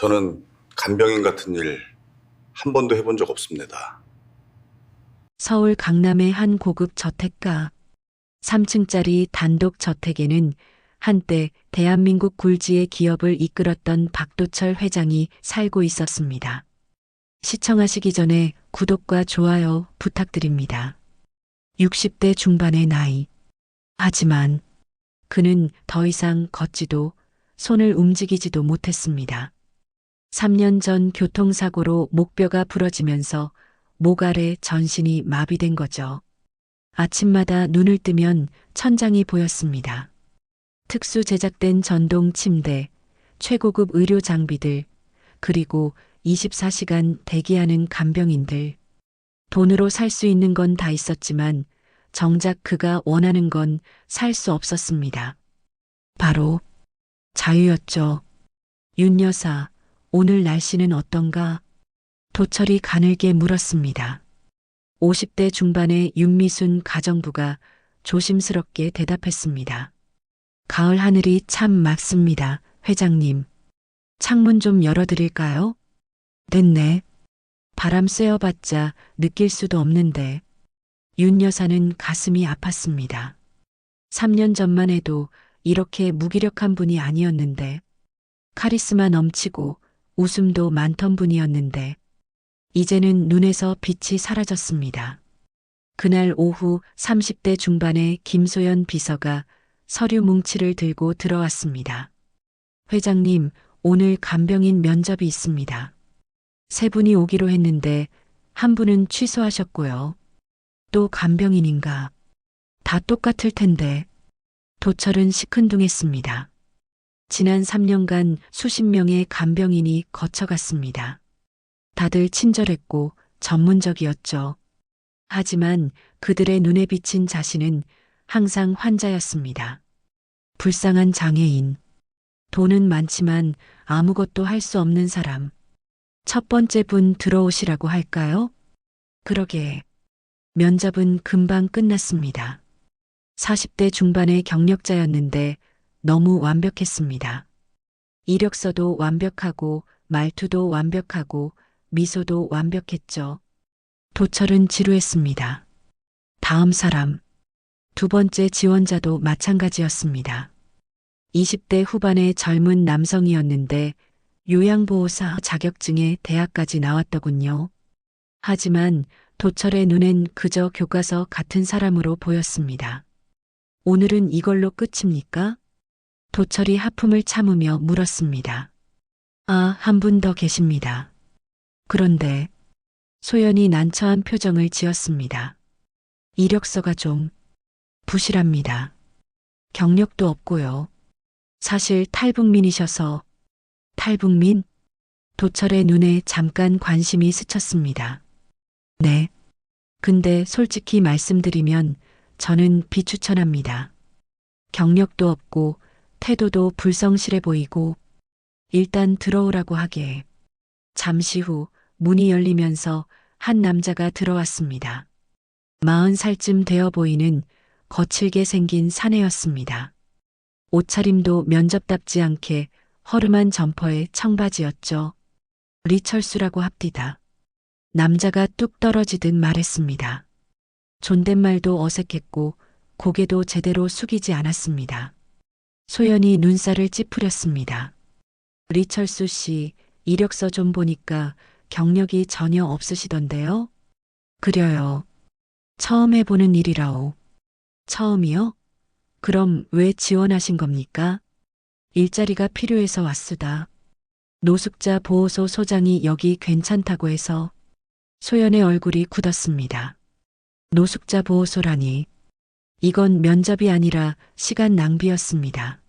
저는 간병인 같은 일 한 번도 해본 적 없습니다. 서울 강남의 한 고급 저택가. 3층짜리 단독 저택에는 한때 대한민국 굴지의 기업을 이끌었던 박도철 회장이 살고 있었습니다. 시청하시기 전에 구독과 좋아요 부탁드립니다. 60대 중반의 나이. 하지만 그는 더 이상 걷지도 손을 움직이지도 못했습니다. 3년 전 교통사고로 목뼈가 부러지면서 목 아래 전신이 마비된 거죠. 아침마다 눈을 뜨면 천장이 보였습니다. 특수 제작된 전동 침대, 최고급 의료 장비들, 그리고 24시간 대기하는 간병인들. 돈으로 살 수 있는 건 다 있었지만 정작 그가 원하는 건 살 수 없었습니다. 바로 자유였죠. 윤 여사, 오늘 날씨는 어떤가? 도철이 가늘게 물었습니다. 50대 중반의 윤미순 가정부가 조심스럽게 대답했습니다. 가을 하늘이 참 맑습니다, 회장님. 창문 좀 열어드릴까요? 됐네. 바람 쐬어봤자 느낄 수도 없는데. 윤 여사는 가슴이 아팠습니다. 3년 전만 해도 이렇게 무기력한 분이 아니었는데, 카리스마 넘치고 웃음도 많던 분이었는데, 이제는 눈에서 빛이 사라졌습니다. 그날 오후 30대 중반의 김소연 비서가 서류 뭉치를 들고 들어왔습니다. 회장님, 오늘 간병인 면접이 있습니다. 3분이 오기로 했는데 한 분은 취소하셨고요. 또 간병인인가? 다 똑같을 텐데. 도철은 시큰둥했습니다. 지난 3년간 수십 명의 간병인이 거쳐갔습니다. 다들 친절했고 전문적이었죠. 하지만 그들의 눈에 비친 자신은 항상 환자였습니다. 불쌍한 장애인. 돈은 많지만 아무것도 할 수 없는 사람. 첫 번째 분 들어오시라고 할까요? 그러게. 면접은 금방 끝났습니다. 40대 중반의 경력자였는데 너무 완벽했습니다. 이력서도 완벽하고 말투도 완벽하고 미소도 완벽했죠. 도철은 지루했습니다. 다음 사람. 두 번째 지원자도 마찬가지였습니다. 20대 후반의 젊은 남성이었는데 요양보호사 자격증에 대학까지 나왔더군요. 하지만 도철의 눈엔 그저 교과서 같은 사람으로 보였습니다. 오늘은 이걸로 끝입니까? 도철이 하품을 참으며 물었습니다. 아, 한 분 더 계십니다. 그런데 소연이 난처한 표정을 지었습니다. 이력서가 좀 부실합니다. 경력도 없고요. 사실 탈북민이셔서. 탈북민? 도철의 눈에 잠깐 관심이 스쳤습니다. 네. 근데 솔직히 말씀드리면 저는 비추천합니다. 경력도 없고 태도도 불성실해 보이고 일단 들어오라고 하게. 잠시 후 문이 열리면서 한 남자가 들어왔습니다. 40살쯤 되어 보이는 거칠게 생긴 사내였습니다. 옷차림도 면접답지 않게 허름한 점퍼에 청바지였죠. 리철수라고 합디다. 남자가 뚝 떨어지듯 말했습니다. 존댓말도 어색했고 고개도 제대로 숙이지 않았습니다. 소연이 눈살을 찌푸렸습니다. 리철수 씨, 이력서 좀 보니까 경력이 전혀 없으시던데요? 그려요. 처음 해보는 일이라오. 처음이요? 그럼 왜 지원하신 겁니까? 일자리가 필요해서 왔수다. 노숙자 보호소 소장이 여기 괜찮다고 해서. 소연의 얼굴이 굳었습니다. 노숙자 보호소라니. 이건 면접이 아니라 시간 낭비였습니다.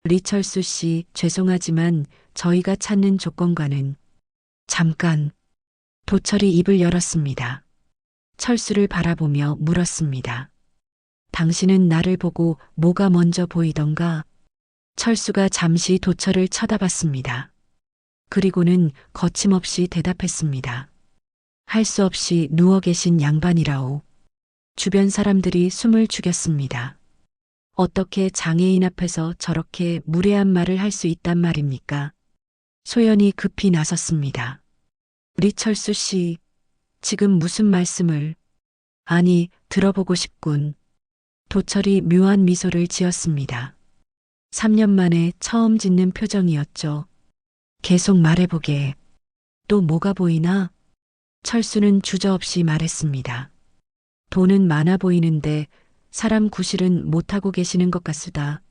리철수 씨, 죄송하지만 저희가 찾는 조건과는. 잠깐. 도철이 입을 열었습니다. 철수를 바라보며 물었습니다. 당신은 나를 보고 뭐가 먼저 보이던가? 철수가 잠시 도철을 쳐다봤습니다. 그리고는 거침없이 대답했습니다. 할 수 없이 누워 계신 양반이라오. 주변 사람들이 숨을 죽였습니다. 어떻게 장애인 앞에서 저렇게 무례한 말을 할 수 있단 말입니까? 소연이 급히 나섰습니다. 리철수 씨, 지금 무슨 말씀을? 아니, 들어보고 싶군. 도철이 묘한 미소를 지었습니다. 3년 만에 처음 짓는 표정이었죠. 계속 말해보게. 또 뭐가 보이나? 철수는 주저없이 말했습니다. 돈은 많아 보이는데 사람 구실은 못하고 계시는 것 같수다.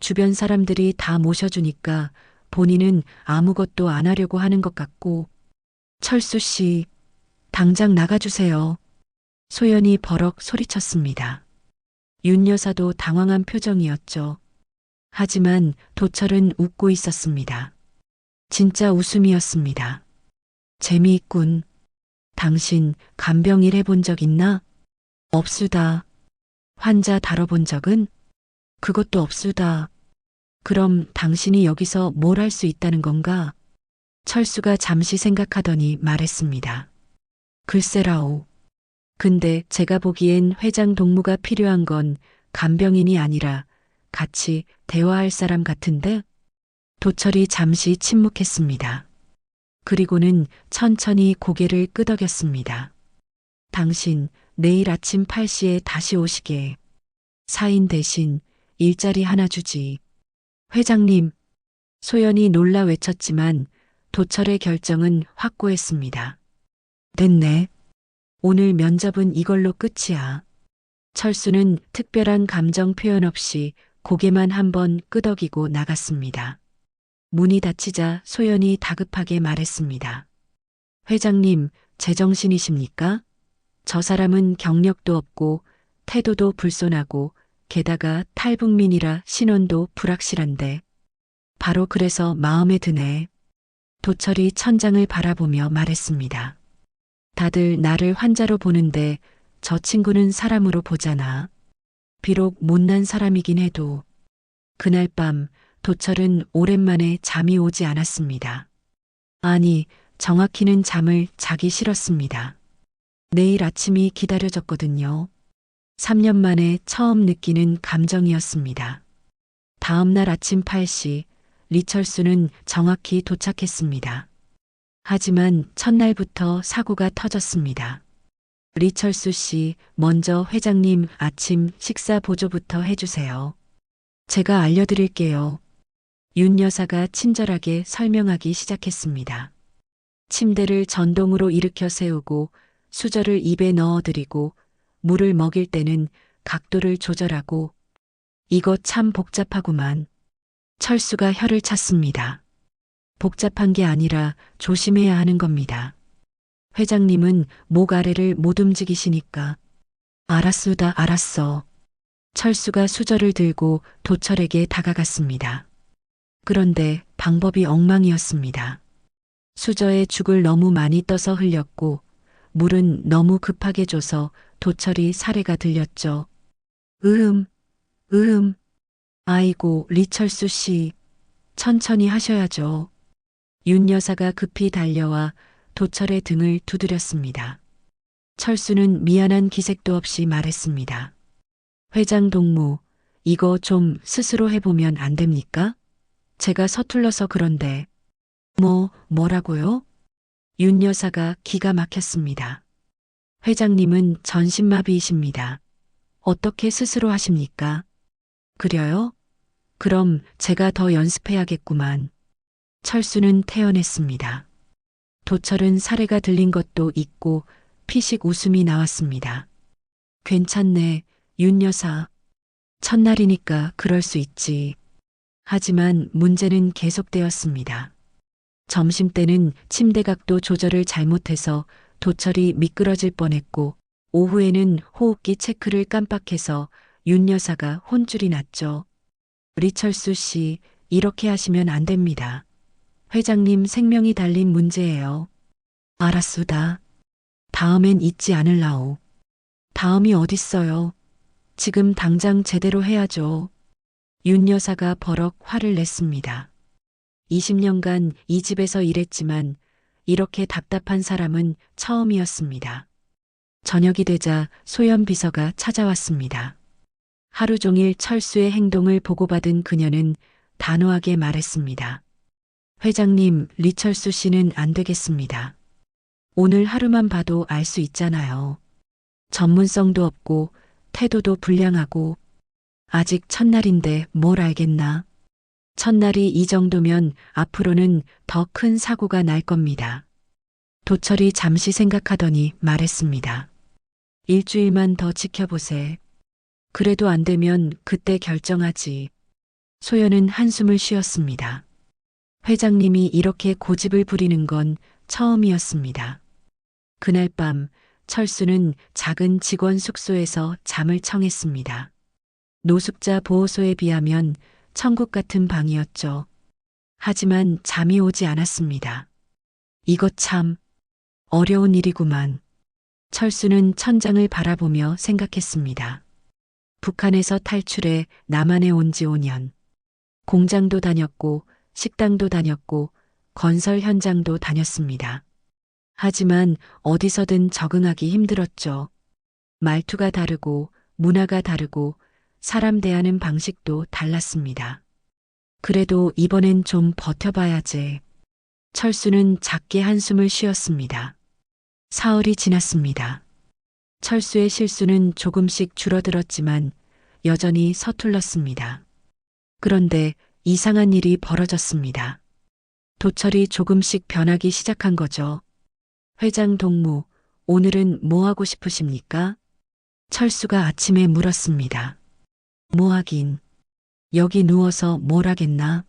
주변 사람들이 다 모셔주니까 본인은 아무것도 안 하려고 하는 것 같고. 철수 씨, 당장 나가주세요. 소연이 버럭 소리쳤습니다. 윤 여사도 당황한 표정이었죠. 하지만 도철은 웃고 있었습니다. 진짜 웃음이었습니다. 재미있군. 당신 간병일 해본 적 있나? 없수다. 환자 다뤄본 적은? 그것도 없수다. 그럼 당신이 여기서 뭘 할 수 있다는 건가? 철수가 잠시 생각하더니 말했습니다. 글쎄라오. 근데 제가 보기엔 회장 동무가 필요한 건 간병인이 아니라 같이 대화할 사람 같은데? 도철이 잠시 침묵했습니다. 그리고는 천천히 고개를 끄덕였습니다. 당신 내일 아침 8시에 다시 오시게. 사인 대신 일자리 하나 주지. 회장님, 소연이 놀라 외쳤지만 도철의 결정은 확고했습니다. 됐네. 오늘 면접은 이걸로 끝이야. 철수는 특별한 감정 표현 없이 고개만 한번 끄덕이고 나갔습니다. 문이 닫히자 소연이 다급하게 말했습니다. 회장님, 제정신이십니까? 저 사람은 경력도 없고 태도도 불손하고 게다가 탈북민이라 신원도 불확실한데. 바로 그래서 마음에 드네. 도철이 천장을 바라보며 말했습니다. 다들 나를 환자로 보는데 저 친구는 사람으로 보잖아. 비록 못난 사람이긴 해도. 그날 밤 도철은 오랜만에 잠이 오지 않았습니다. 아니, 정확히는 잠을 자기 싫었습니다. 내일 아침이 기다려졌거든요. 3년 만에 처음 느끼는 감정이었습니다. 다음 날 아침 8시 리철수는 정확히 도착했습니다. 하지만 첫날부터 사고가 터졌습니다. 리철수 씨, 먼저 회장님 아침 식사 보조부터 해주세요. 제가 알려드릴게요. 윤 여사가 친절하게 설명하기 시작했습니다. 침대를 전동으로 일으켜 세우고 수저를 입에 넣어드리고 물을 먹일 때는 각도를 조절하고. 이거 참 복잡하구만. 철수가 혀를 찼습니다. 복잡한 게 아니라 조심해야 하는 겁니다. 회장님은 목 아래를 못 움직이시니까. 알았수다, 알았어. 철수가 수저를 들고 도철에게 다가갔습니다. 그런데 방법이 엉망이었습니다. 수저에 죽을 너무 많이 떠서 흘렸고 물은 너무 급하게 줘서 도철이 사례가 들렸죠. 으흠. 아이고, 리철수 씨. 천천히 하셔야죠. 윤 여사가 급히 달려와 도철의 등을 두드렸습니다. 철수는 미안한 기색도 없이 말했습니다. 회장 동무, 이거 좀 스스로 해보면 안 됩니까? 제가 서툴러서 그런데. 뭐라고요? 윤 여사가 기가 막혔습니다. 회장님은 전신마비이십니다. 어떻게 스스로 하십니까? 그래요? 그럼 제가 더 연습해야겠구만. 철수는 태연했습니다. 도철은 사례가 들린 것도 있고 피식 웃음이 나왔습니다. 괜찮네, 윤 여사. 첫날이니까 그럴 수 있지. 하지만 문제는 계속되었습니다. 점심때는 침대 각도 조절을 잘못해서 도철이 미끄러질 뻔했고 오후에는 호흡기 체크를 깜빡해서 윤 여사가 혼쭐이 났죠. 리철수 씨, 이렇게 하시면 안 됩니다. 회장님 생명이 달린 문제예요. 알았수다. 다음엔 잊지 않을라오. 다음이 어딨어요. 지금 당장 제대로 해야죠. 윤 여사가 버럭 화를 냈습니다. 20년간 이 집에서 일했지만 이렇게 답답한 사람은 처음이었습니다. 저녁이 되자 소연 비서가 찾아왔습니다. 하루 종일 철수의 행동을 보고받은 그녀는 단호하게 말했습니다. 회장님, 리철수 씨는 안 되겠습니다. 오늘 하루만 봐도 알 수 있잖아요. 전문성도 없고 태도도 불량하고 아직 첫날인데 뭘 알겠나. 첫날이 이 정도면 앞으로는 더 큰 사고가 날 겁니다. 도철이 잠시 생각하더니 말했습니다. 일주일만 더 지켜보세. 그래도 안 되면 그때 결정하지. 소연은 한숨을 쉬었습니다. 회장님이 이렇게 고집을 부리는 건 처음이었습니다. 그날 밤 철수는 작은 직원 숙소에서 잠을 청했습니다. 노숙자 보호소에 비하면 천국 같은 방이었죠. 하지만 잠이 오지 않았습니다. 이것 참 어려운 일이구만. 철수는 천장을 바라보며 생각했습니다. 북한에서 탈출해 남한에 온 지 5년. 공장도 다녔고 식당도 다녔고 건설 현장도 다녔습니다. 하지만 어디서든 적응하기 힘들었죠. 말투가 다르고 문화가 다르고 사람 대하는 방식도 달랐습니다. 그래도 이번엔 좀 버텨봐야지. 철수는 작게 한숨을 쉬었습니다. 사흘이 지났습니다. 철수의 실수는 조금씩 줄어들었지만 여전히 서툴렀습니다. 그런데 이상한 일이 벌어졌습니다. 도철이 조금씩 변하기 시작한 거죠. 회장 동무, 오늘은 뭐 하고 싶으십니까? 철수가 아침에 물었습니다. 뭐 하긴. 여기 누워서 뭘 하겠나?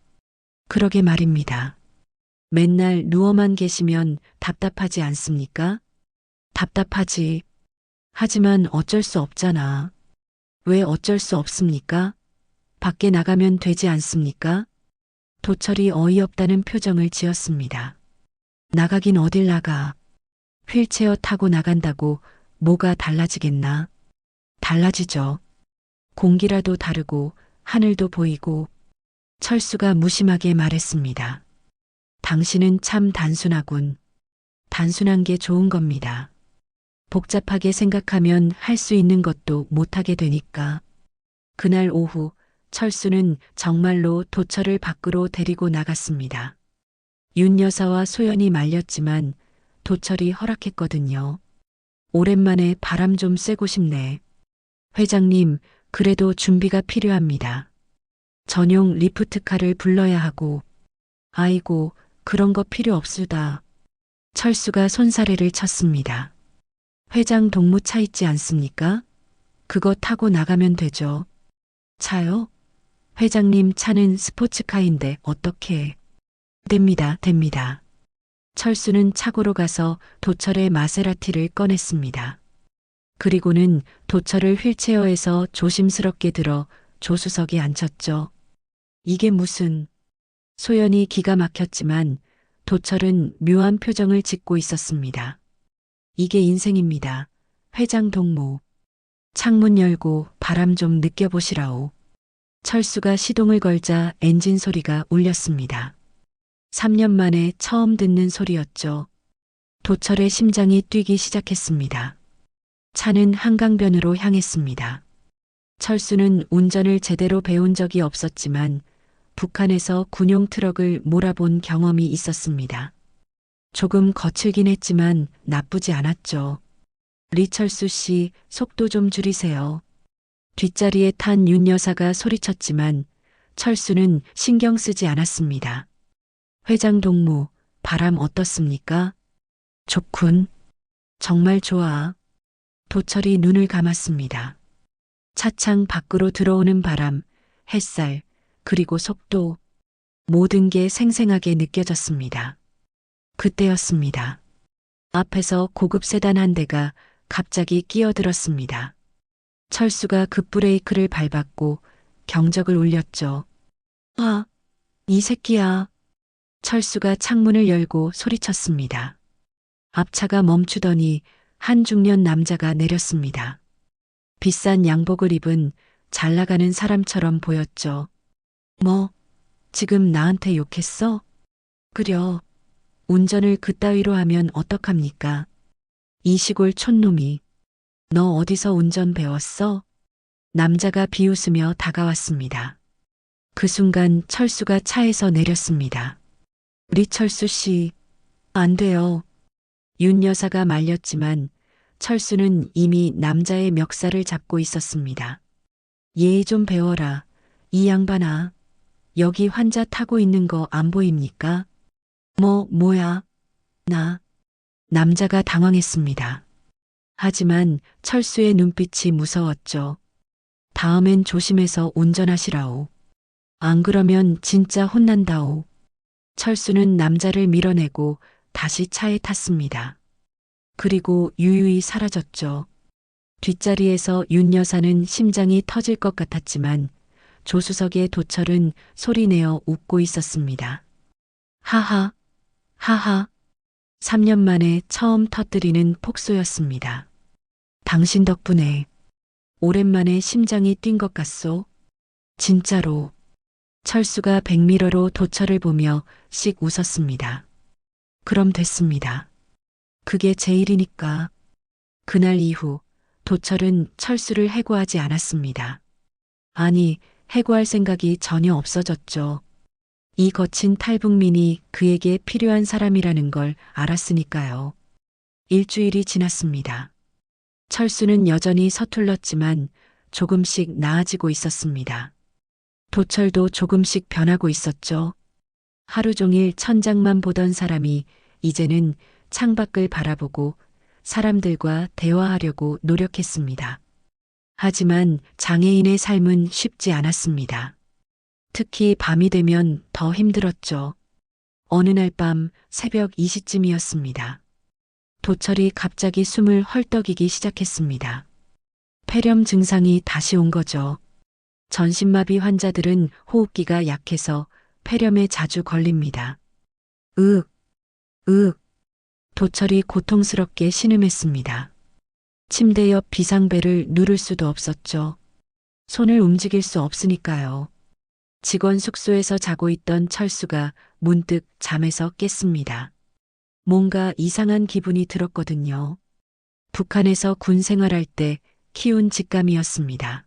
그러게 말입니다. 맨날 누워만 계시면 답답하지 않습니까? 답답하지. 하지만 어쩔 수 없잖아. 왜 어쩔 수 없습니까? 밖에 나가면 되지 않습니까? 도철이 어이없다는 표정을 지었습니다. 나가긴 어딜 나가. 휠체어 타고 나간다고 뭐가 달라지겠나? 달라지죠. 공기라도 다르고 하늘도 보이고. 철수가 무심하게 말했습니다. 당신은 참 단순하군. 단순한 게 좋은 겁니다. 복잡하게 생각하면 할 수 있는 것도 못하게 되니까. 그날 오후 철수는 정말로 도철을 밖으로 데리고 나갔습니다. 윤 여사와 소연이 말렸지만 도철이 허락했거든요. 오랜만에 바람 좀 쐬고 싶네. 회장님, 그래도 준비가 필요합니다. 전용 리프트카를 불러야 하고. 아이고, 그런 거 필요 없수다. 철수가 손사래를 쳤습니다. 회장 동무차 있지 않습니까? 그거 타고 나가면 되죠. 차요? 회장님 차는 스포츠카인데 어떻게? 됩니다, 됩니다. 철수는 차고로 가서 도철의 마세라티를 꺼냈습니다. 그리고는 도철을 휠체어에서 조심스럽게 들어 조수석에 앉혔죠. 이게 무슨... 소연이 기가 막혔지만 도철은 묘한 표정을 짓고 있었습니다. 이게 인생입니다. 회장 동무. 창문 열고 바람 좀 느껴보시라오. 철수가 시동을 걸자 엔진 소리가 울렸습니다. 3년 만에 처음 듣는 소리였죠. 도철의 심장이 뛰기 시작했습니다. 차는 한강변으로 향했습니다. 철수는 운전을 제대로 배운 적이 없었지만 북한에서 군용 트럭을 몰아본 경험이 있었습니다. 조금 거칠긴 했지만 나쁘지 않았죠. 리철수 씨, 속도 좀 줄이세요. 뒷자리에 탄 윤 여사가 소리쳤지만 철수는 신경 쓰지 않았습니다. 회장 동무, 바람 어떻습니까? 좋군. 정말 좋아. 도철이 눈을 감았습니다. 차창 밖으로 들어오는 바람, 햇살, 그리고 속도, 모든 게 생생하게 느껴졌습니다. 그때였습니다. 앞에서 고급 세단 한 대가 갑자기 끼어들었습니다. 철수가 급브레이크를 밟았고 경적을 울렸죠. 아, 이 새끼야. 철수가 창문을 열고 소리쳤습니다. 앞차가 멈추더니 한 중년 남자가 내렸습니다. 비싼 양복을 입은 잘 나가는 사람처럼 보였죠. 뭐, 지금 나한테 욕했어? 그려. 운전을 그따위로 하면 어떡합니까? 이 시골 촌놈이. 너 어디서 운전 배웠어? 남자가 비웃으며 다가왔습니다. 그 순간 철수가 차에서 내렸습니다. 리철수 씨, 안 돼요. 윤 여사가 말렸지만 철수는 이미 남자의 멱살을 잡고 있었습니다. 예의 좀 배워라. 이 양반아. 여기 환자 타고 있는 거 안 보입니까? 뭐야? 나. 남자가 당황했습니다. 하지만 철수의 눈빛이 무서웠죠. 다음엔 조심해서 운전하시라오. 안 그러면 진짜 혼난다오. 철수는 남자를 밀어내고 다시 차에 탔습니다. 그리고 유유히 사라졌죠. 뒷자리에서 윤 여사는 심장이 터질 것 같았지만 조수석의 도철은 소리내어 웃고 있었습니다. 하하, 하하. 3년 만에 처음 터뜨리는 폭소였습니다. 당신 덕분에 오랜만에 심장이 뛴 것 같소. 진짜로. 철수가 백미러로 도철을 보며 씩 웃었습니다. 그럼 됐습니다. 그게 제일이니까. 그날 이후 도철은 철수를 해고하지 않았습니다. 아니, 해고할 생각이 전혀 없어졌죠. 이 거친 탈북민이 그에게 필요한 사람이라는 걸 알았으니까요. 일주일이 지났습니다. 철수는 여전히 서툴렀지만 조금씩 나아지고 있었습니다. 도철도 조금씩 변하고 있었죠. 하루 종일 천장만 보던 사람이 이제는 창밖을 바라보고 사람들과 대화하려고 노력했습니다. 하지만 장애인의 삶은 쉽지 않았습니다. 특히 밤이 되면 더 힘들었죠. 어느 날 밤 새벽 2시쯤이었습니다. 도철이 갑자기 숨을 헐떡이기 시작했습니다. 폐렴 증상이 다시 온 거죠. 전신마비 환자들은 호흡기가 약해서 폐렴에 자주 걸립니다. 으윽, 으윽. 도철이 고통스럽게 신음했습니다. 침대 옆 비상벨을 누를 수도 없었죠. 손을 움직일 수 없으니까요. 직원 숙소에서 자고 있던 철수가 문득 잠에서 깼습니다. 뭔가 이상한 기분이 들었거든요. 북한에서 군 생활할 때 키운 직감이었습니다.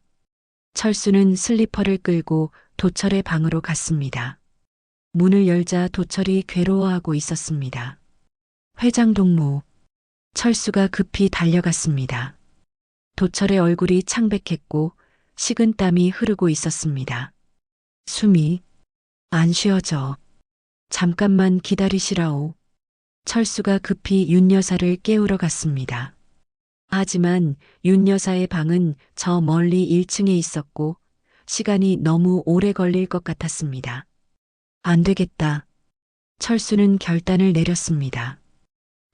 철수는 슬리퍼를 끌고 도철의 방으로 갔습니다. 문을 열자 도철이 괴로워하고 있었습니다. 회장 동무. 철수가 급히 달려갔습니다. 도철의 얼굴이 창백했고 식은 땀이 흐르고 있었습니다. 숨이 안 쉬어져. 잠깐만 기다리시라오. 철수가 급히 윤 여사를 깨우러 갔습니다. 하지만 윤 여사의 방은 저 멀리 1층에 있었고 시간이 너무 오래 걸릴 것 같았습니다. 안 되겠다. 철수는 결단을 내렸습니다.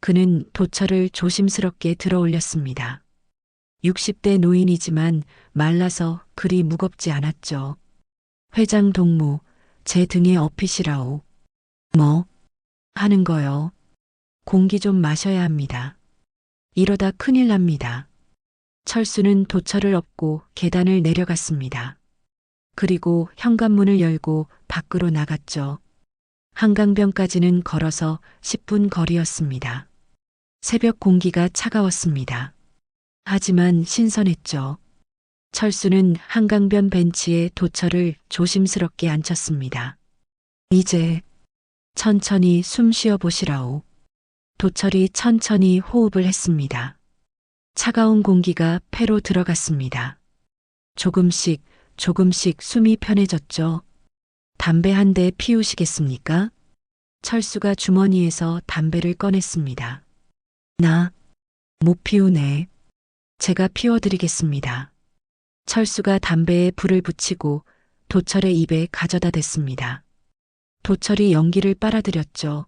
그는 도철을 조심스럽게 들어올렸습니다. 60대 노인이지만 말라서 그리 무겁지 않았죠. 회장 동무, 제 등에 업히시라오. 뭐? 하는 거요. 공기 좀 마셔야 합니다. 이러다 큰일 납니다. 철수는 도철을 업고 계단을 내려갔습니다. 그리고 현관문을 열고 밖으로 나갔죠. 한강변까지는 걸어서 10분 거리였습니다. 새벽 공기가 차가웠습니다. 하지만 신선했죠. 철수는 한강변 벤치에 도철을 조심스럽게 앉혔습니다. 이제 천천히 숨 쉬어 보시라오. 도철이 천천히 호흡을 했습니다. 차가운 공기가 폐로 들어갔습니다. 조금씩 숨이 편해졌죠. 담배 한 대 피우시겠습니까? 철수가 주머니에서 담배를 꺼냈습니다. 나 못 피우네. 제가 피워드리겠습니다. 철수가 담배에 불을 붙이고 도철의 입에 가져다 댔습니다. 도철이 연기를 빨아들였죠.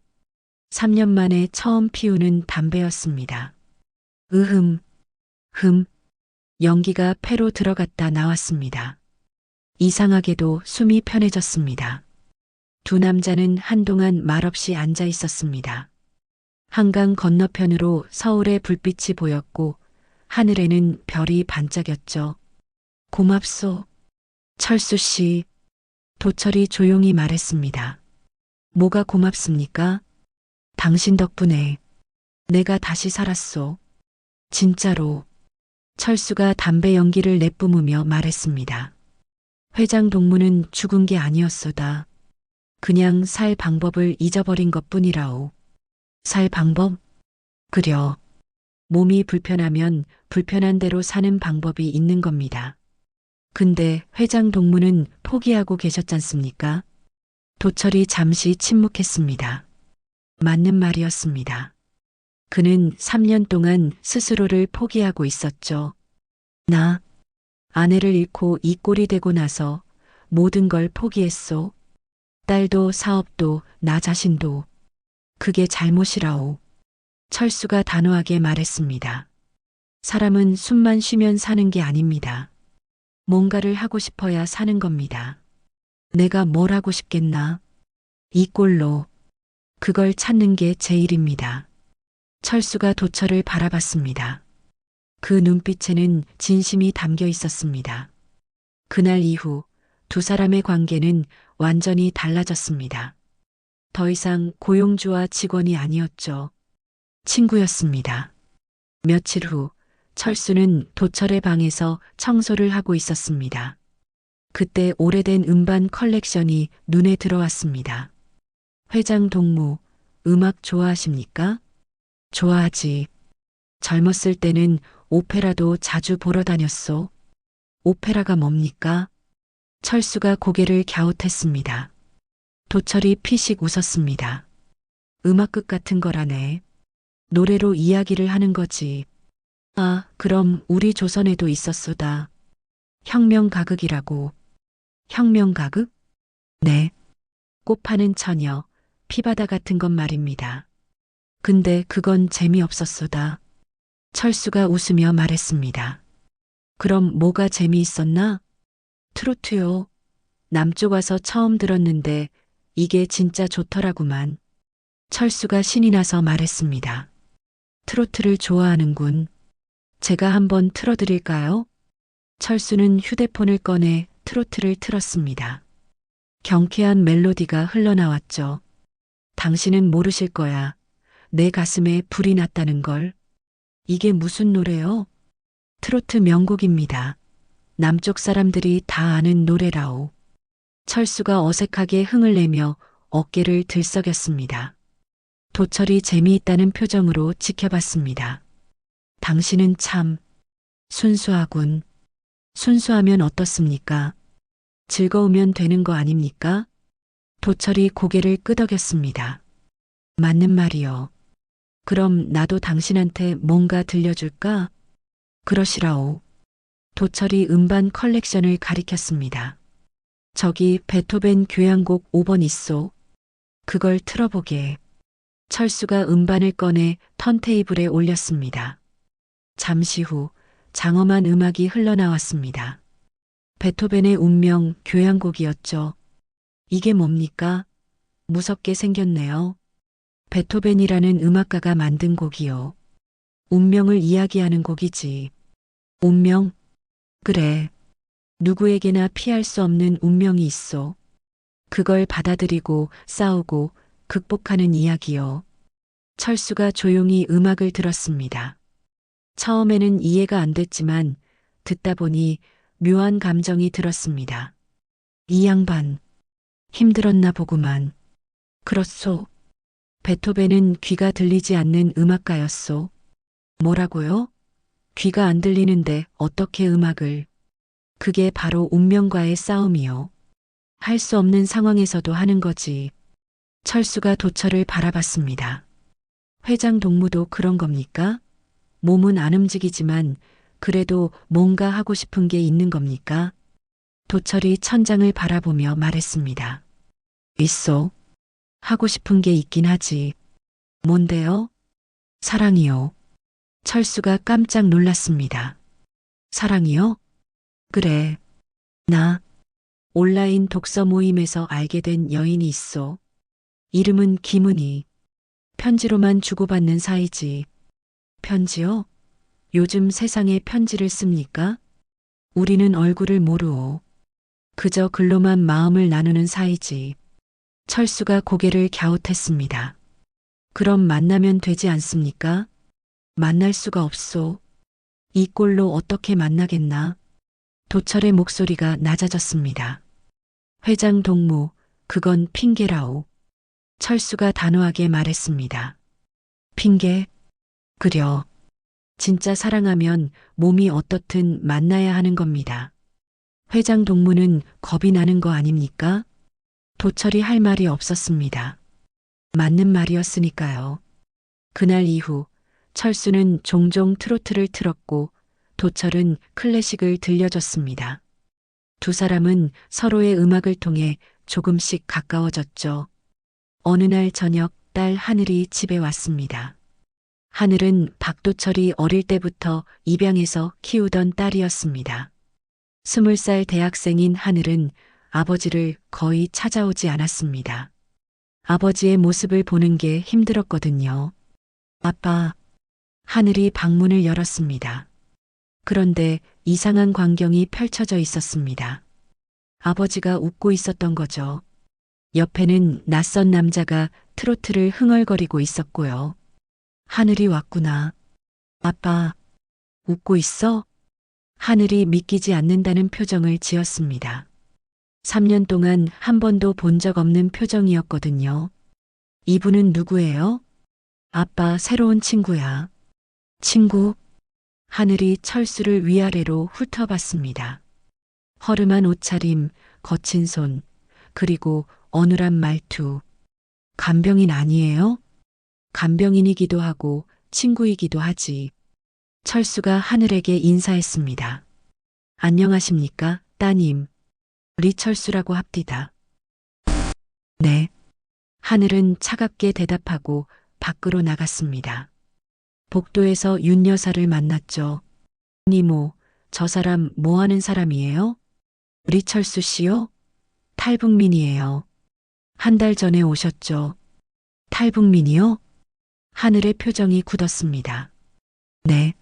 3년 만에 처음 피우는 담배였습니다. 연기가 폐로 들어갔다 나왔습니다. 이상하게도 숨이 편해졌습니다. 두 남자는 한동안 말없이 앉아 있었습니다. 한강 건너편으로 서울의 불빛이 보였고 하늘에는 별이 반짝였죠. 고맙소. 철수 씨. 도철이 조용히 말했습니다. 뭐가 고맙습니까? 당신 덕분에 내가 다시 살았소. 진짜로. 철수가 담배 연기를 내뿜으며 말했습니다. 회장 동무는 죽은 게 아니었소다. 그냥 살 방법을 잊어버린 것뿐이라오. 살 방법? 그려. 몸이 불편하면 불편한 대로 사는 방법이 있는 겁니다. 근데 회장 동무는 포기하고 계셨잖습니까? 도철이 잠시 침묵했습니다. 맞는 말이었습니다. 그는 3년 동안 스스로를 포기하고 있었죠. 나, 아내를 잃고 이 꼴이 되고 나서 모든 걸 포기했소. 딸도 사업도 나 자신도. 그게 잘못이라오. 철수가 단호하게 말했습니다. 사람은 숨만 쉬면 사는 게 아닙니다. 뭔가를 하고 싶어야 사는 겁니다. 내가 뭘 하고 싶겠나? 이 꼴로. 그걸 찾는 게 제 일입니다. 철수가 도철을 바라봤습니다. 그 눈빛에는 진심이 담겨 있었습니다. 그날 이후 두 사람의 관계는 완전히 달라졌습니다. 더 이상 고용주와 직원이 아니었죠. 친구였습니다. 며칠 후 철수는 도철의 방에서 청소를 하고 있었습니다. 그때 오래된 음반 컬렉션이 눈에 들어왔습니다. 회장 동무, 음악 좋아하십니까? 좋아하지. 젊었을 때는 오페라도 자주 보러 다녔소. 오페라가 뭡니까? 철수가 고개를 갸웃했습니다. 도철이 피식 웃었습니다. 음악극 같은 거라네. 노래로 이야기를 하는 거지. 아, 그럼 우리 조선에도 있었소다. 혁명가극이라고. 혁명가극? 네. 꽃 파는 처녀, 피바다 같은 것 말입니다. 근데 그건 재미없었소다. 철수가 웃으며 말했습니다. 그럼 뭐가 재미있었나? 트로트요. 남쪽 와서 처음 들었는데 이게 진짜 좋더라구만. 철수가 신이 나서 말했습니다. 트로트를 좋아하는군. 제가 한번 틀어드릴까요? 철수는 휴대폰을 꺼내 트로트를 틀었습니다. 경쾌한 멜로디가 흘러나왔죠. 당신은 모르실 거야. 내 가슴에 불이 났다는 걸. 이게 무슨 노래요? 트로트 명곡입니다. 남쪽 사람들이 다 아는 노래라오. 철수가 어색하게 흥을 내며 어깨를 들썩였습니다. 도철이 재미있다는 표정으로 지켜봤습니다. 당신은 참 순수하군. 순수하면 어떻습니까? 즐거우면 되는 거 아닙니까? 도철이 고개를 끄덕였습니다. 맞는 말이요. 그럼 나도 당신한테 뭔가 들려줄까? 그러시라오. 도철이 음반 컬렉션을 가리켰습니다. 저기 베토벤 교향곡 5번 있소. 그걸 틀어보게. 철수가 음반을 꺼내 턴테이블에 올렸습니다. 잠시 후 장엄한 음악이 흘러나왔습니다. 베토벤의 운명 교향곡이었죠. 이게 뭡니까? 무섭게 생겼네요. 베토벤이라는 음악가가 만든 곡이요. 운명을 이야기하는 곡이지. 운명? 그래. 누구에게나 피할 수 없는 운명이 있어. 그걸 받아들이고 싸우고 극복하는 이야기요. 철수가 조용히 음악을 들었습니다. 처음에는 이해가 안 됐지만 듣다 보니 묘한 감정이 들었습니다. 이 양반, 힘들었나 보구만. 그렇소. 베토벤은 귀가 들리지 않는 음악가였소. 뭐라고요? 귀가 안 들리는데 어떻게 음악을? 그게 바로 운명과의 싸움이요. 할 수 없는 상황에서도 하는 거지. 철수가 도철을 바라봤습니다. 회장 동무도 그런 겁니까? 몸은 안 움직이지만 그래도 뭔가 하고 싶은 게 있는 겁니까? 도철이 천장을 바라보며 말했습니다. 있어. 하고 싶은 게 있긴 하지. 뭔데요? 사랑이요. 철수가 깜짝 놀랐습니다. 사랑이요? 그래. 나 온라인 독서 모임에서 알게 된 여인이 있어. 이름은 김은희. 편지로만 주고받는 사이지. 편지요? 요즘 세상에 편지를 씁니까? 우리는 얼굴을 모르오. 그저 글로만 마음을 나누는 사이지. 철수가 고개를 갸웃했습니다. 그럼 만나면 되지 않습니까? 만날 수가 없소. 이 꼴로 어떻게 만나겠나? 도철의 목소리가 낮아졌습니다. 회장 동무, 그건 핑계라오. 철수가 단호하게 말했습니다. 핑계? 그려. 진짜 사랑하면 몸이 어떻든 만나야 하는 겁니다. 회장 동무는 겁이 나는 거 아닙니까? 도철이 할 말이 없었습니다. 맞는 말이었으니까요. 그날 이후 철수는 종종 트로트를 틀었고 도철은 클래식을 들려줬습니다. 두 사람은 서로의 음악을 통해 조금씩 가까워졌죠. 어느 날 저녁 딸 하늘이 집에 왔습니다. 하늘은 박도철이 어릴 때부터 입양해서 키우던 딸이었습니다. 20살 대학생인 하늘은 아버지를 거의 찾아오지 않았습니다. 아버지의 모습을 보는 게 힘들었거든요. 아빠, 하늘이 방문을 열었습니다. 그런데 이상한 광경이 펼쳐져 있었습니다. 아버지가 웃고 있었던 거죠. 옆에는 낯선 남자가 트로트를 흥얼거리고 있었고요. 하늘이 왔구나. 아빠, 웃고 있어? 하늘이 믿기지 않는다는 표정을 지었습니다. 3년 동안 한 번도 본 적 없는 표정이었거든요. 이분은 누구예요? 아빠 새로운 친구야. 친구? 하늘이 철수를 위아래로 훑어봤습니다. 허름한 옷차림, 거친 손, 그리고 어눌한 말투. 간병인 아니에요? 간병인이기도 하고 친구이기도 하지. 철수가 하늘에게 인사했습니다. 안녕하십니까, 따님. 리철수라고 합디다. 네. 하늘은 차갑게 대답하고 밖으로 나갔습니다. 복도에서 윤 여사를 만났죠. 니모, 저 사람 뭐 하는 사람이에요? 리철수 씨요? 탈북민이에요. 한 달 전에 오셨죠. 탈북민이요? 하늘의 표정이 굳었습니다. 네.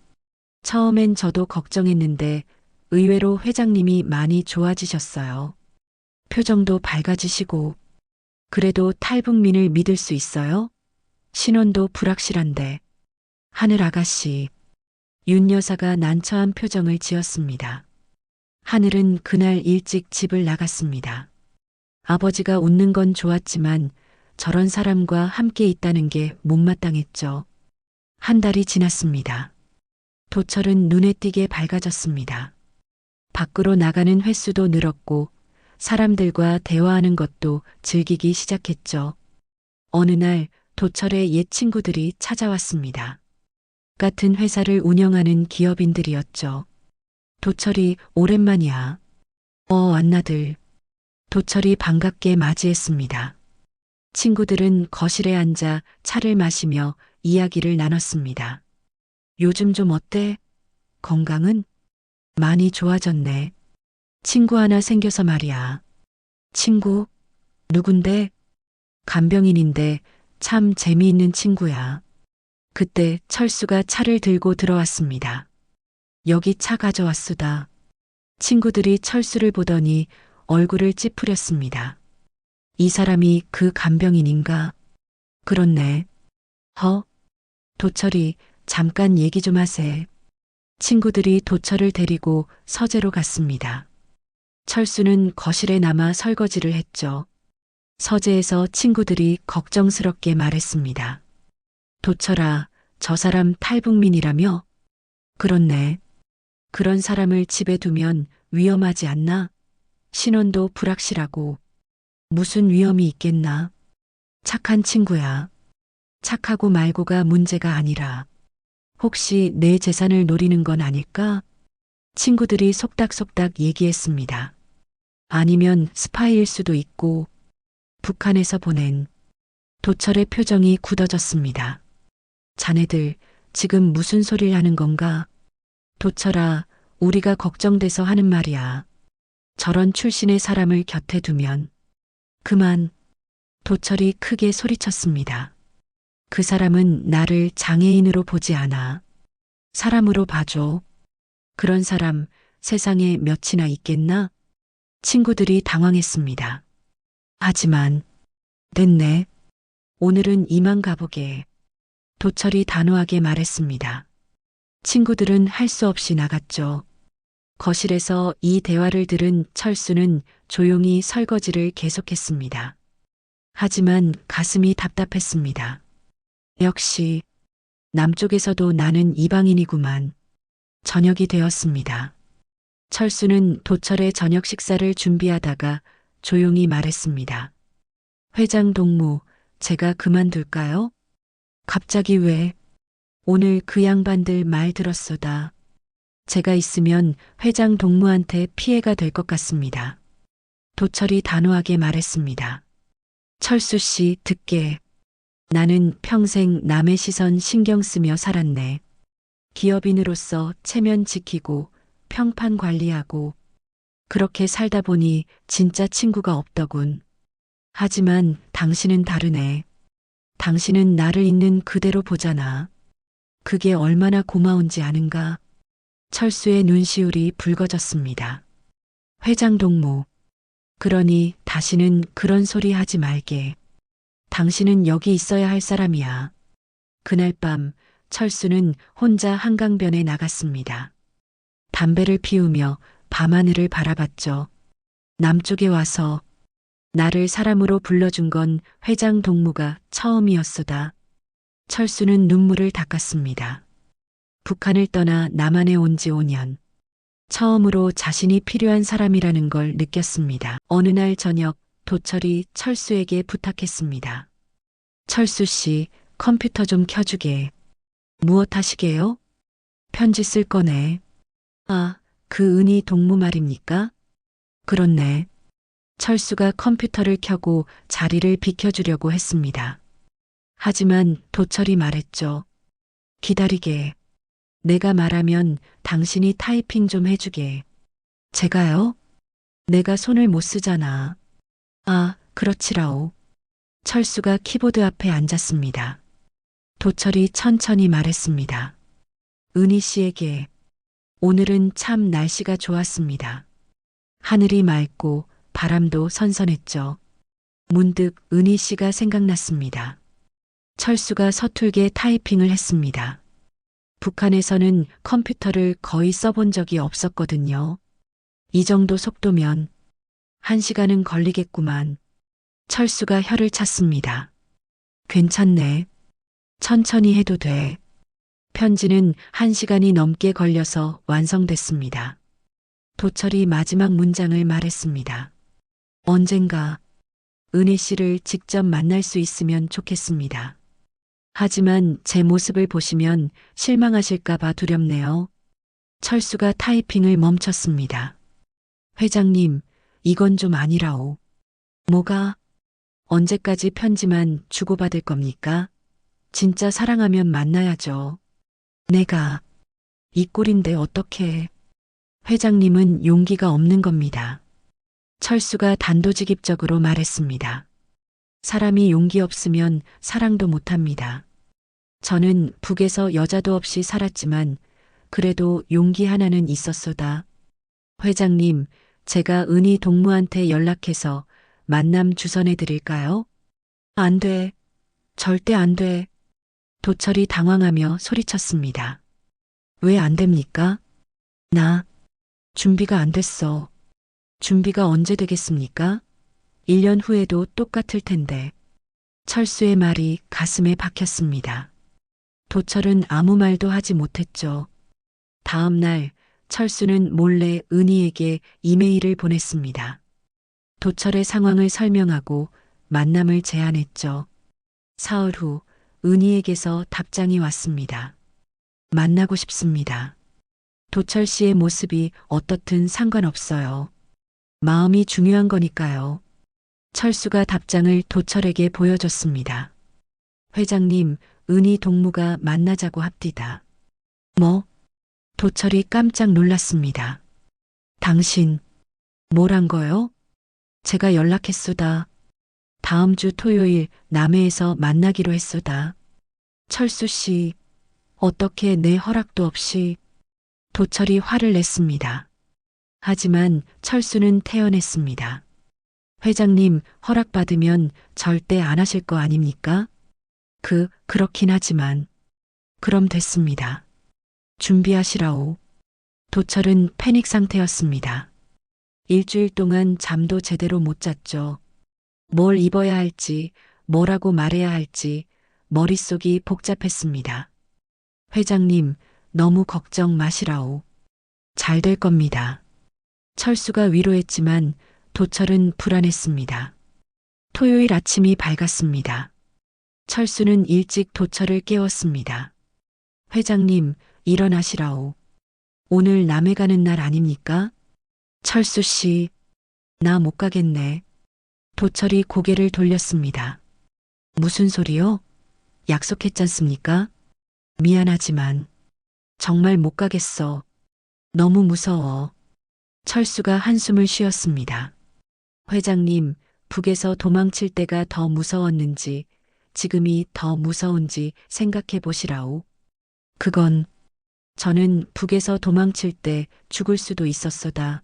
처음엔 저도 걱정했는데 의외로 회장님이 많이 좋아지셨어요. 표정도 밝아지시고. 그래도 탈북민을 믿을 수 있어요? 신원도 불확실한데. 하늘 아가씨. 윤 여사가 난처한 표정을 지었습니다. 하늘은 그날 일찍 집을 나갔습니다. 아버지가 웃는 건 좋았지만 저런 사람과 함께 있다는 게 못마땅했죠. 한 달이 지났습니다. 도철은 눈에 띄게 밝아졌습니다. 밖으로 나가는 횟수도 늘었고 사람들과 대화하는 것도 즐기기 시작했죠. 어느 날 도철의 옛 친구들이 찾아왔습니다. 같은 회사를 운영하는 기업인들이었죠. 도철이 오랜만이야. 안나들. 도철이 반갑게 맞이했습니다. 친구들은 거실에 앉아 차를 마시며 이야기를 나눴습니다. 요즘 좀 어때? 건강은? 많이 좋아졌네. 친구 하나 생겨서 말이야. 친구? 누군데? 간병인인데 참 재미있는 친구야. 그때 철수가 차를 들고 들어왔습니다. 여기 차 가져왔수다. 친구들이 철수를 보더니 얼굴을 찌푸렸습니다. 이 사람이 그 간병인인가? 그렇네. 도철이 잠깐 얘기 좀 하세. 친구들이 도철을 데리고 서재로 갔습니다. 철수는 거실에 남아 설거지를 했죠. 서재에서 친구들이 걱정스럽게 말했습니다. 도철아, 저 사람 탈북민이라며? 그렇네. 그런 사람을 집에 두면 위험하지 않나? 신원도 불확실하고. 무슨 위험이 있겠나? 착한 친구야. 착하고 말고가 문제가 아니라 혹시 내 재산을 노리는 건 아닐까? 친구들이 속닥속닥 얘기했습니다. 아니면 스파이일 수도 있고. 북한에서 보낸. 도철의 표정이 굳어졌습니다. 자네들 지금 무슨 소리를 하는 건가? 도철아, 우리가 걱정돼서 하는 말이야. 저런 출신의 사람을 곁에 두면. 그만. 도철이 크게 소리쳤습니다. 그 사람은 나를 장애인으로 보지 않아. 사람으로 봐줘. 그런 사람 세상에 몇이나 있겠나? 친구들이 당황했습니다. 하지만 됐네. 오늘은 이만 가보게. 도철이 단호하게 말했습니다. 친구들은 할 수 없이 나갔죠. 거실에서 이 대화를 들은 철수는 조용히 설거지를 계속했습니다. 하지만 가슴이 답답했습니다. 역시 남쪽에서도 나는 이방인이구만. 저녁이 되었습니다. 철수는 도철의 저녁 식사를 준비하다가 조용히 말했습니다. 회장 동무, 제가 그만둘까요? 갑자기 왜? 오늘 그 양반들 말 들었소다. 제가 있으면 회장 동무한테 피해가 될 것 같습니다. 도철이 단호하게 말했습니다. 철수 씨 듣게. 나는 평생 남의 시선 신경 쓰며 살았네. 기업인으로서 체면 지키고 평판 관리하고 그렇게 살다 보니 진짜 친구가 없더군. 하지만 당신은 다르네. 당신은 나를 있는 그대로 보잖아. 그게 얼마나 고마운지 아는가? 철수의 눈시울이 붉어졌습니다. 회장 동무. 그러니 다시는 그런 소리 하지 말게. 당신은 여기 있어야 할 사람이야. 그날 밤 철수는 혼자 한강변에 나갔습니다. 담배를 피우며 밤하늘을 바라봤죠. 남쪽에 와서 나를 사람으로 불러준 건 회장 동무가 처음이었소다. 철수는 눈물을 닦았습니다. 북한을 떠나 남한에 온 지 5년. 처음으로 자신이 필요한 사람이라는 걸 느꼈습니다. 어느 날 저녁 도철이 철수에게 부탁했습니다. 철수 씨, 컴퓨터 좀 켜주게. 무엇 하시게요? 편지 쓸 거네. 아, 그 은희 동무 말입니까? 그렇네. 철수가 컴퓨터를 켜고 자리를 비켜주려고 했습니다. 하지만 도철이 말했죠. 기다리게. 내가 말하면 당신이 타이핑 좀 해주게. 제가요? 내가 손을 못 쓰잖아. 아, 그렇지라오. 철수가 키보드 앞에 앉았습니다. 도철이 천천히 말했습니다. 은희 씨에게. 오늘은 참 날씨가 좋았습니다. 하늘이 맑고 바람도 선선했죠. 문득 은희 씨가 생각났습니다. 철수가 서툴게 타이핑을 했습니다. 북한에서는 컴퓨터를 거의 써본 적이 없었거든요. 이 정도 속도면 1시간은 걸리겠구만. 철수가 혀를 찼습니다. 괜찮네. 천천히 해도 돼. 편지는 1시간이 넘게 걸려서 완성됐습니다. 도철이 마지막 문장을 말했습니다. 언젠가 은희 씨를 직접 만날 수 있으면 좋겠습니다. 하지만 제 모습을 보시면 실망하실까봐 두렵네요. 철수가 타이핑을 멈췄습니다. 회장님, 이건 좀 아니라오. 뭐가? 언제까지 편지만 주고받을 겁니까? 진짜 사랑하면 만나야죠. 내가 이 꼴인데 어떡해. 회장님은 용기가 없는 겁니다. 철수가 단도직입적으로 말했습니다. 사람이 용기 없으면 사랑도 못합니다. 저는 북에서 여자도 없이 살았지만 그래도 용기 하나는 있었소다. 회장님, 제가 은희 동무한테 연락해서 만남 주선해 드릴까요? 안 돼. 절대 안 돼. 도철이 당황하며 소리쳤습니다. 왜 안 됩니까? 나 준비가 안 됐어. 준비가 언제 되겠습니까? 1년 후에도 똑같을 텐데. 철수의 말이 가슴에 박혔습니다. 도철은 아무 말도 하지 못했죠. 다음 날 철수는 몰래 은희에게 이메일을 보냈습니다. 도철의 상황을 설명하고 만남을 제안했죠. 사흘 후 은희에게서 답장이 왔습니다. 만나고 싶습니다. 도철 씨의 모습이 어떻든 상관없어요. 마음이 중요한 거니까요. 철수가 답장을 도철에게 보여줬습니다. 회장님, 은희 동무가 만나자고 합디다. 뭐? 도철이 깜짝 놀랐습니다. 당신, 뭘 한 거요? 제가 연락했소다. 다음 주 토요일 남해에서 만나기로 했소다. 철수 씨, 어떻게 내 허락도 없이. 도철이 화를 냈습니다. 하지만 철수는 태연했습니다. 회장님 허락받으면 절대 안 하실 거 아닙니까? 그렇긴 하지만. 그럼 됐습니다. 준비하시라오. 도철은 패닉 상태였습니다. 일주일 동안 잠도 제대로 못 잤죠. 뭘 입어야 할지, 뭐라고 말해야 할지 머릿속이 복잡했습니다. 회장님, 너무 걱정 마시라오. 잘 될 겁니다. 철수가 위로했지만 도철은 불안했습니다. 토요일 아침이 밝았습니다. 철수는 일찍 도철을 깨웠습니다. 회장님, 일어나시라오. 오늘 남해 가는 날 아닙니까? 철수 씨, 나 못 가겠네. 도철이 고개를 돌렸습니다. 무슨 소리요? 약속했잖습니까? 미안하지만 정말 못 가겠어. 너무 무서워. 철수가 한숨을 쉬었습니다. 회장님, 북에서 도망칠 때가 더 무서웠는지 지금이 더 무서운지 생각해 보시라오. 그건 저는 북에서 도망칠 때 죽을 수도 있었소다.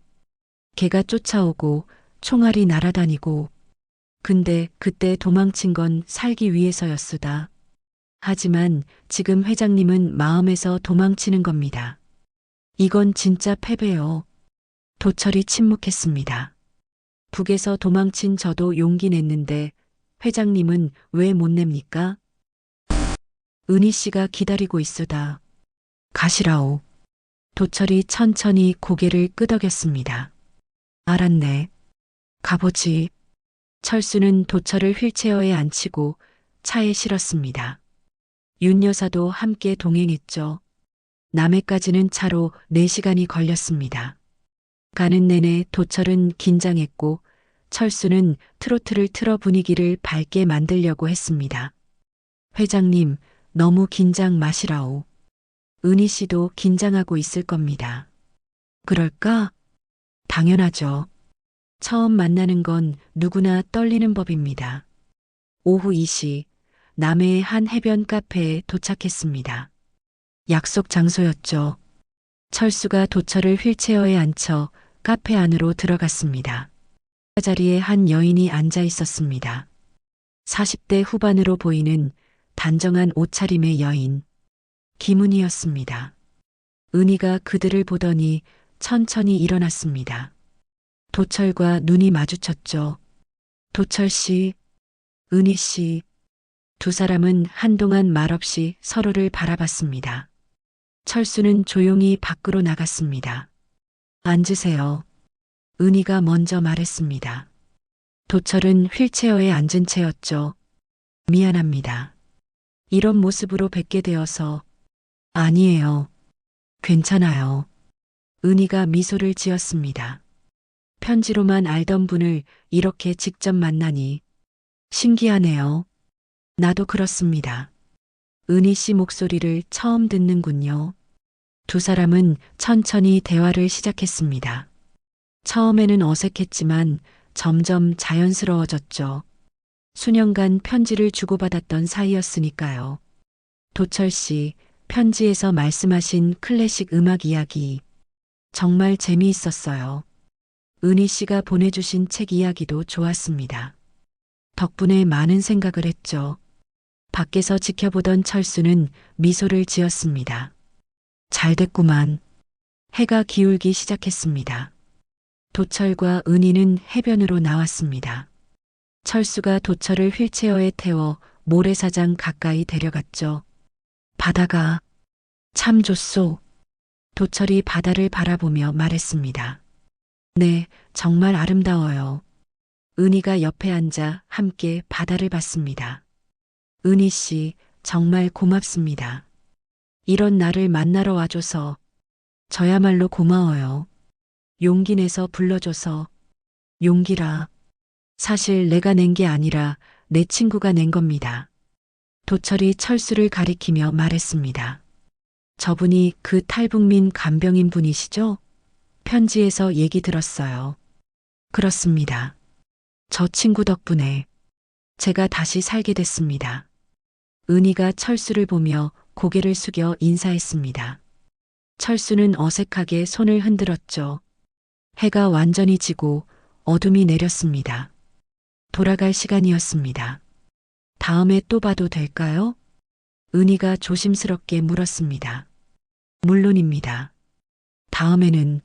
개가 쫓아오고 총알이 날아다니고 근데 그때 도망친 건 살기 위해서였수다. 하지만 지금 회장님은 마음에서 도망치는 겁니다. 이건 진짜 패배요. 도철이 침묵했습니다. 북에서 도망친 저도 용기 냈는데 회장님은 왜 못 냅니까? 은희 씨가 기다리고 있으다. 가시라오. 도철이 천천히 고개를 끄덕였습니다. 알았네. 가보지. 철수는 도철을 휠체어에 앉히고 차에 실었습니다. 윤 여사도 함께 동행했죠. 남해까지는 차로 4시간이 걸렸습니다. 가는 내내 도철은 긴장했고 철수는 트로트를 틀어 분위기를 밝게 만들려고 했습니다. 회장님, 너무 긴장 마시라오. 은희 씨도 긴장하고 있을 겁니다. 그럴까? 당연하죠. 처음 만나는 건 누구나 떨리는 법입니다. 오후 2시, 남해의 한 해변 카페에 도착했습니다. 약속 장소였죠. 철수가 도철을 휠체어에 앉혀 카페 안으로 들어갔습니다. 자리에 한 여인이 앉아 있었습니다. 40대 후반으로 보이는 단정한 옷차림의 여인. 김은희였습니다. 은희가 그들을 보더니 천천히 일어났습니다. 도철과 눈이 마주쳤죠. 도철 씨, 은희 씨. 두 사람은 한동안 말없이 서로를 바라봤습니다. 철수는 조용히 밖으로 나갔습니다. 앉으세요. 은희가 먼저 말했습니다. 도철은 휠체어에 앉은 채였죠. 미안합니다. 이런 모습으로 뵙게 되어서. 아니에요. 괜찮아요. 은희가 미소를 지었습니다. 편지로만 알던 분을 이렇게 직접 만나니 신기하네요. 나도 그렇습니다. 은희 씨 목소리를 처음 듣는군요. 두 사람은 천천히 대화를 시작했습니다. 처음에는 어색했지만 점점 자연스러워졌죠. 수년간 편지를 주고받았던 사이였으니까요. 도철 씨, 편지에서 말씀하신 클래식 음악 이야기 정말 재미있었어요. 은희 씨가 보내주신 책 이야기도 좋았습니다. 덕분에 많은 생각을 했죠. 밖에서 지켜보던 철수는 미소를 지었습니다. 잘 됐구만. 해가 기울기 시작했습니다. 도철과 은희는 해변으로 나왔습니다. 철수가 도철을 휠체어에 태워 모래사장 가까이 데려갔죠. 바다가 참 좋소. 도철이 바다를 바라보며 말했습니다. 네, 정말 아름다워요. 은희가 옆에 앉아 함께 바다를 봤습니다. 은희 씨, 정말 고맙습니다. 이런 나를 만나러 와줘서 저야말로 고마워요. 용기 내서 불러줘서. 용기라. 사실 내가 낸 게 아니라 내 친구가 낸 겁니다. 도철이 철수를 가리키며 말했습니다. 저분이 그 탈북민 간병인 분이시죠? 편지에서 얘기 들었어요. 그렇습니다. 저 친구 덕분에 제가 다시 살게 됐습니다. 은희가 철수를 보며 고개를 숙여 인사했습니다. 철수는 어색하게 손을 흔들었죠. 해가 완전히 지고 어둠이 내렸습니다. 돌아갈 시간이었습니다. 다음에 또 봐도 될까요? 은희가 조심스럽게 물었습니다. 물론입니다. 다음에는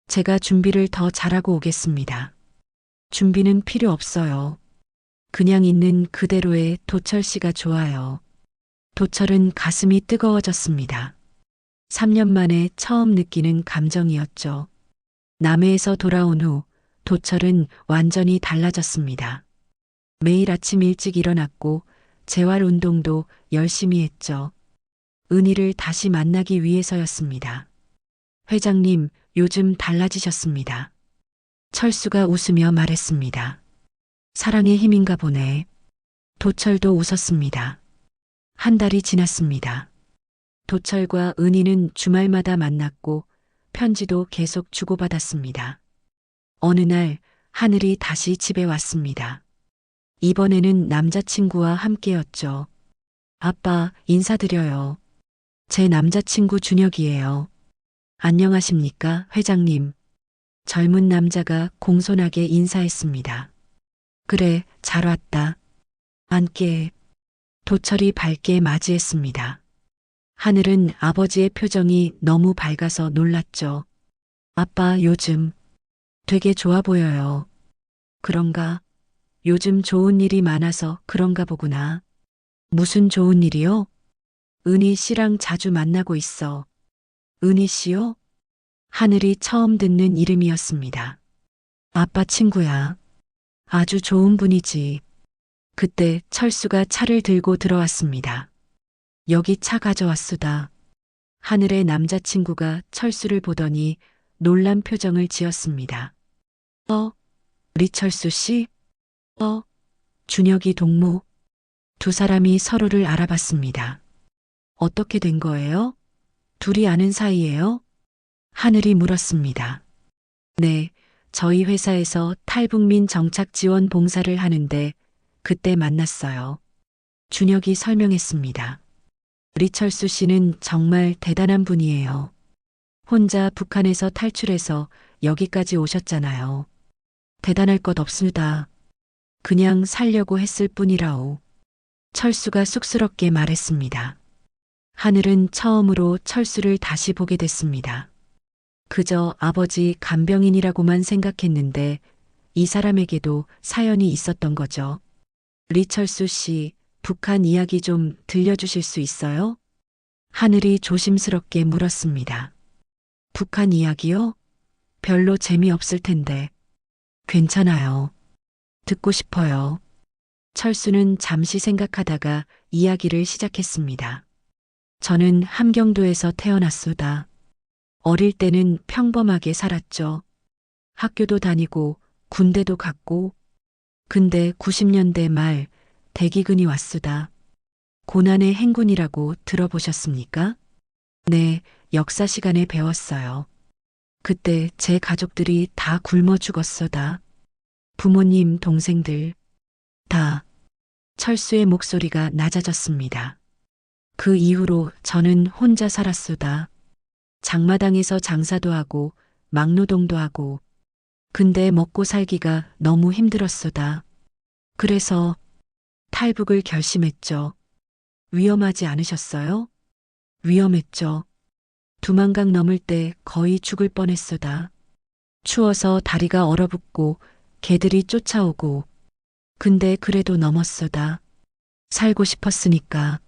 제가 준비를 더 잘하고 오겠습니다. 준비는 필요 없어요. 그냥 있는 그대로의 도철 씨가 좋아요. 도철은 가슴이 뜨거워졌습니다. 3년 만에 처음 느끼는 감정이었죠. 남해에서 돌아온 후 도철은 완전히 달라졌습니다. 매일 아침 일찍 일어났고 재활 운동도 열심히 했죠. 은희를 다시 만나기 위해서였습니다. 회장님, 요즘 달라지셨습니다. 철수가 웃으며 말했습니다. 사랑의 힘인가 보네. 도철도 웃었습니다. 한 달이 지났습니다. 도철과 은희는 주말마다 만났고 편지도 계속 주고받았습니다. 어느 날 하늘이 다시 집에 왔습니다. 이번에는 남자친구와 함께였죠. 아빠, 인사드려요. 제 남자친구 준혁이에요. 안녕하십니까, 회장님. 젊은 남자가 공손하게 인사했습니다. 그래, 잘 왔다. 앉게. 도철이 밝게 맞이했습니다. 하늘은 아버지의 표정이 너무 밝아서 놀랐죠. 아빠, 요즘 되게 좋아 보여요. 그런가? 요즘 좋은 일이 많아서 그런가 보구나. 무슨 좋은 일이요? 은희 씨랑 자주 만나고 있어. 은희 씨요? 하늘이 처음 듣는 이름이었습니다. 아빠 친구야. 아주 좋은 분이지. 그때 철수가 차를 들고 들어왔습니다. 여기 차 가져왔수다. 하늘의 남자친구가 철수를 보더니 놀란 표정을 지었습니다. 리철수 씨? 준혁이 동무. 두 사람이 서로를 알아봤습니다. 어떻게 된 거예요? 둘이 아는 사이예요? 하늘이 물었습니다. 네, 저희 회사에서 탈북민 정착 지원 봉사를 하는데 그때 만났어요. 준혁이 설명했습니다. 리철수 씨는 정말 대단한 분이에요. 혼자 북한에서 탈출해서 여기까지 오셨잖아요. 대단할 것 없습니다. 그냥 살려고 했을 뿐이라오. 철수가 쑥스럽게 말했습니다. 하늘은 처음으로 철수를 다시 보게 됐습니다. 그저 아버지 간병인이라고만 생각했는데 이 사람에게도 사연이 있었던 거죠. 리철수 씨, 북한 이야기 좀 들려주실 수 있어요? 하늘이 조심스럽게 물었습니다. 북한 이야기요? 별로 재미없을 텐데. 괜찮아요. 듣고 싶어요. 철수는 잠시 생각하다가 이야기를 시작했습니다. 저는 함경도에서 태어났수다. 어릴 때는 평범하게 살았죠. 학교도 다니고 군대도 갔고. 근데 90년대 말 대기근이 왔수다. 고난의 행군이라고 들어보셨습니까? 네, 역사 시간에 배웠어요. 그때 제 가족들이 다 굶어 죽었어다. 부모님, 동생들 다. 철수의 목소리가 낮아졌습니다. 그 이후로 저는 혼자 살았수다. 장마당에서 장사도 하고 막노동도 하고. 근데 먹고 살기가 너무 힘들었수다. 그래서 탈북을 결심했죠. 위험하지 않으셨어요? 위험했죠. 두만강 넘을 때 거의 죽을 뻔했수다. 추워서 다리가 얼어붙고 개들이 쫓아오고. 근데 그래도 넘었수다. 살고 싶었으니까.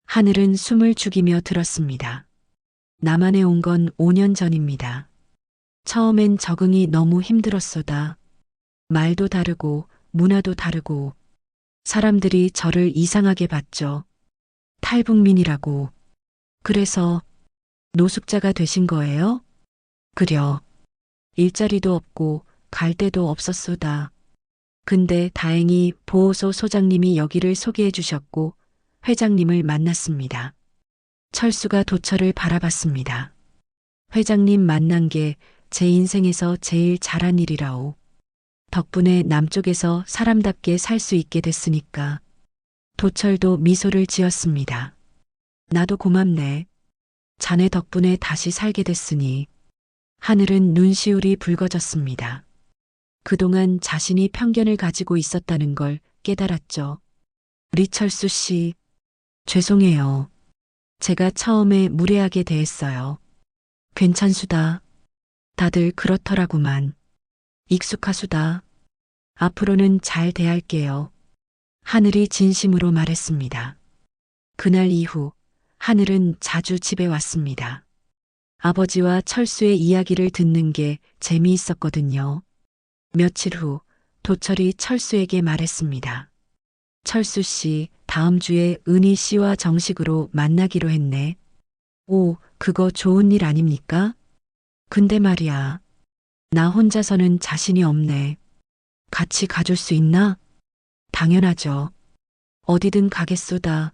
하늘은 숨을 죽이며 들었습니다. 남한에 온 건 5년 전입니다. 처음엔 적응이 너무 힘들었수다. 말도 다르고 문화도 다르고. 사람들이 저를 이상하게 봤죠. 탈북민이라고. 그래서 노숙자가 되신 거예요? 그려. 일자리도 없고 갈 데도 없었수다. 근데 다행히 보호소 소장님이 여기를 소개해 주셨고 회장님을 만났습니다. 철수가 도철을 바라봤습니다. 회장님 만난 게 제 인생에서 제일 잘한 일이라오. 덕분에 남쪽에서 사람답게 살 수 있게 됐으니까. 도철도 미소를 지었습니다. 나도 고맙네. 자네 덕분에 다시 살게 됐으니. 하늘은 눈시울이 붉어졌습니다. 그동안 자신이 편견을 가지고 있었다는 걸 깨달았죠. 리철수 씨, 죄송해요. 제가 처음에 무례하게 대했어요. 괜찮수다. 다들 그렇더라구만. 익숙하수다. 앞으로는 잘 대할게요. 하늘이 진심으로 말했습니다. 그날 이후 하늘은 자주 집에 왔습니다. 아버지와 철수의 이야기를 듣는 게 재미있었거든요. 며칠 후 도철이 철수에게 말했습니다. 철수 씨, 다음 주에 은희 씨와 정식으로 만나기로 했네. 오, 그거 좋은 일 아닙니까? 근데 말이야. 나 혼자서는 자신이 없네. 같이 가줄 수 있나? 당연하죠. 어디든 가겠소다.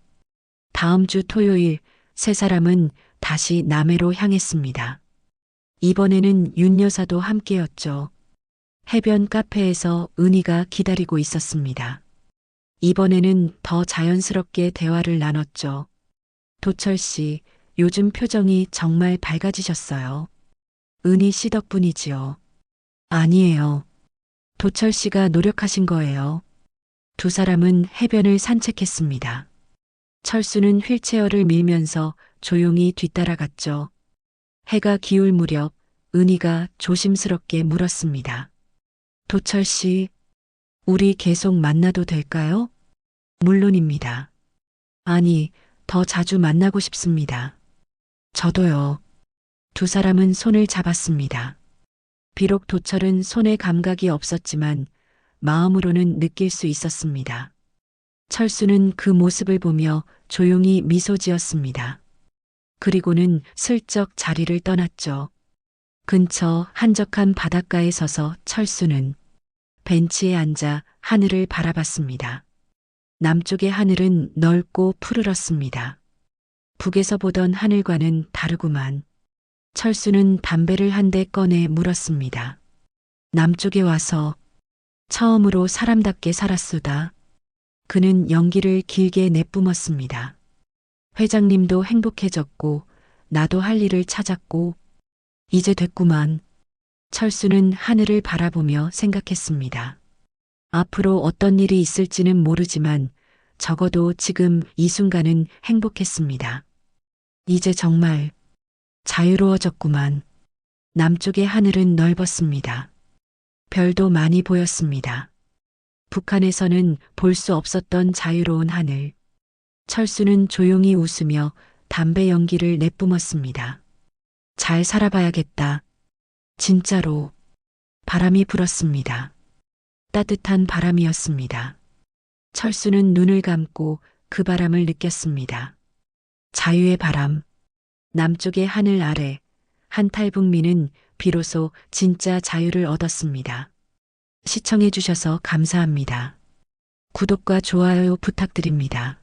다음 주 토요일 세 사람은 다시 남해로 향했습니다. 이번에는 윤 여사도 함께였죠. 해변 카페에서 은희가 기다리고 있었습니다. 이번에는 더 자연스럽게 대화를 나눴죠. 도철 씨, 요즘 표정이 정말 밝아지셨어요. 은희 씨 덕분이지요. 아니에요. 도철 씨가 노력하신 거예요. 두 사람은 해변을 산책했습니다. 철수는 휠체어를 밀면서 조용히 뒤따라갔죠. 해가 기울 무렵 은희가 조심스럽게 물었습니다. 도철 씨, 우리 계속 만나도 될까요? 물론입니다. 아니, 더 자주 만나고 싶습니다. 저도요. 두 사람은 손을 잡았습니다. 비록 도철은 손에 감각이 없었지만 마음으로는 느낄 수 있었습니다. 철수는 그 모습을 보며 조용히 미소 지었습니다. 그리고는 슬쩍 자리를 떠났죠. 근처 한적한 바닷가에 서서 철수는 벤치에 앉아 하늘을 바라봤습니다. 남쪽의 하늘은 넓고 푸르렀습니다. 북에서 보던 하늘과는 다르구만. 철수는 담배를 한 대 꺼내 물었습니다. 남쪽에 와서 처음으로 사람답게 살았수다. 그는 연기를 길게 내뿜었습니다. 회장님도 행복해졌고 나도 할 일을 찾았고 이제 됐구만. 철수는 하늘을 바라보며 생각했습니다. 앞으로 어떤 일이 있을지는 모르지만 적어도 지금 이 순간은 행복했습니다. 이제 정말 자유로워졌구만. 남쪽의 하늘은 넓었습니다. 별도 많이 보였습니다. 북한에서는 볼 수 없었던 자유로운 하늘. 철수는 조용히 웃으며 담배 연기를 내뿜었습니다. 잘 살아봐야겠다. 진짜로. 바람이 불었습니다. 따뜻한 바람이었습니다. 철수는 눈을 감고 그 바람을 느꼈습니다. 자유의 바람. 남쪽의 하늘 아래 한탈북민은 비로소 진짜 자유를 얻었습니다. 시청해 주셔서 감사합니다. 구독과 좋아요 부탁드립니다.